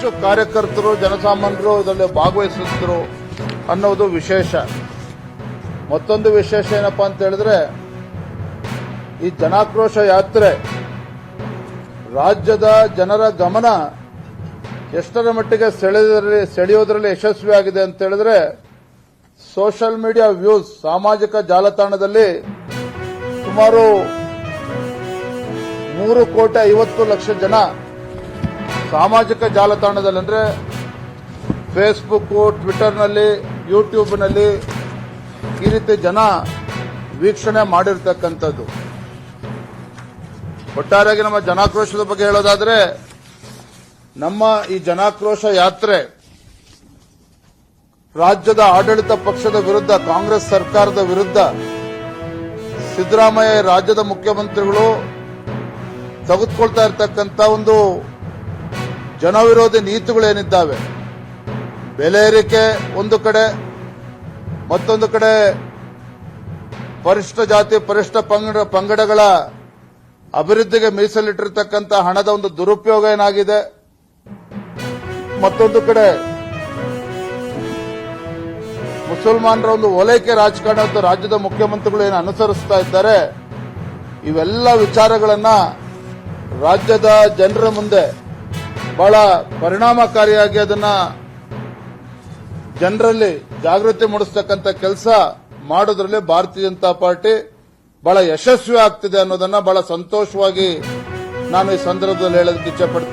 ಹೆಚ್ಚು ಕಾರ್ಯಕರ್ತರು ಜನಸಾಮಾನ್ಯರು ಇದರಲ್ಲಿ ಭಾಗವಹಿಸಿದ್ರು ಅನ್ನೋದು ವಿಶೇಷ. ಮತ್ತೊಂದು ವಿಶೇಷ ಏನಪ್ಪಾ ಅಂತ ಹೇಳಿದ್ರೆ, ಈ ಜನಾಕ್ರೋಶ ಯಾತ್ರೆ ರಾಜ್ಯದ ಜನರ ಗಮನ ಎಷ್ಟರ ಮಟ್ಟಿಗೆ ಸೆಳೆಯೋದ್ರಲ್ಲಿ ಯಶಸ್ವಿಯಾಗಿದೆ ಅಂತ ಹೇಳಿದ್ರೆ, ಸೋಷಿಯಲ್ ಮೀಡಿಯಾ ವ್ಯೂಸ್, ಸಾಮಾಜಿಕ ಜಾಲತಾಣದಲ್ಲಿ ಸುಮಾರು 3,50,00,000 ಜನ ಸಾಮಾಜಿಕ ಜಾಲತಾಣದಲ್ಲಿ ಅಂದ್ರೆ ಫೇಸ್ಬುಕ್, ಟ್ವಿಟರ್ನಲ್ಲಿ, ಯೂಟ್ಯೂಬ್ನಲ್ಲಿ ಈ ರೀತಿ ಜನ ವೀಕ್ಷಣೆ ಮಾಡಿರ್ತಕ್ಕಂಥದ್ದು. ಒಟ್ಟಾರೆಯಾಗಿ ನಮ್ಮ ಜನಾಕ್ರೋಶದ ಬಗ್ಗೆ ಹೇಳೋದಾದ್ರೆ, ನಮ್ಮ ಈ ಜನಾಕ್ರೋಶ ಯಾತ್ರೆ ರಾಜ್ಯದ ಆಡಳಿತ ಪಕ್ಷದ ವಿರುದ್ಧ, ಕಾಂಗ್ರೆಸ್ ಸರ್ಕಾರದ ವಿರುದ್ಧ, ಸಿದ್ದರಾಮಯ್ಯ ರಾಜ್ಯದ ಮುಖ್ಯಮಂತ್ರಿಗಳು ತೆಗೆದುಕೊಳ್ತಾ ಇರತಕ್ಕಂಥ ಒಂದು ಜನವಿರೋಧಿ ನೀತಿಗಳೇನಿದ್ದಾವೆ, ಬೆಲೆ ಏರಿಕೆ ಒಂದು ಕಡೆ, ಮತ್ತೊಂದು ಕಡೆ ಪರಿಶಿಷ್ಟ ಜಾತಿ ಪರಿಶಿಷ್ಟ ಪಂಗಡಗಳ ಅಭಿವೃದ್ಧಿಗೆ ಮೀಸಲಿಟ್ಟಿರತಕ್ಕಂಥ ಹಣದ ಒಂದು ದುರುಪಯೋಗ ಏನಾಗಿದೆ, ಮತ್ತೊಂದು ಕಡೆ ಮುಸಲ್ಮಾನರ ಒಂದು ಓಲೈಕೆ ರಾಜಕಾರಣ ಅಂತ ರಾಜ್ಯದ ಮುಖ್ಯಮಂತ್ರಿಗಳು ಏನು ಅನುಸರಿಸ್ತಾ ಇದ್ದಾರೆ, ಇವೆಲ್ಲ ವಿಚಾರಗಳನ್ನ ರಾಜ್ಯದ ಜನರ ಮುಂದೆ ಬಹಳ ಪರಿಣಾಮಕಾರಿಯಾಗಿ ಅದನ್ನ ಜನರಲ್ಲಿ ಜಾಗೃತಿ ಮೂಡಿಸತಕ್ಕಂಥ ಕೆಲಸ ಮಾಡೋದ್ರಲ್ಲಿ ಭಾರತೀಯ ಜನತಾ ಪಾರ್ಟಿ ಬಹಳ ಯಶಸ್ವಿ ಆಗ್ತಿದೆ ಅನ್ನೋದನ್ನ ಬಹಳ ಸಂತೋಷವಾಗಿ ನಾನು ಈ ಸಂದರ್ಭದಲ್ಲಿ ಹೇಳೋದಕ್ಕೆ ಇಚ್ಛೆಪಡ್ತೇನೆ.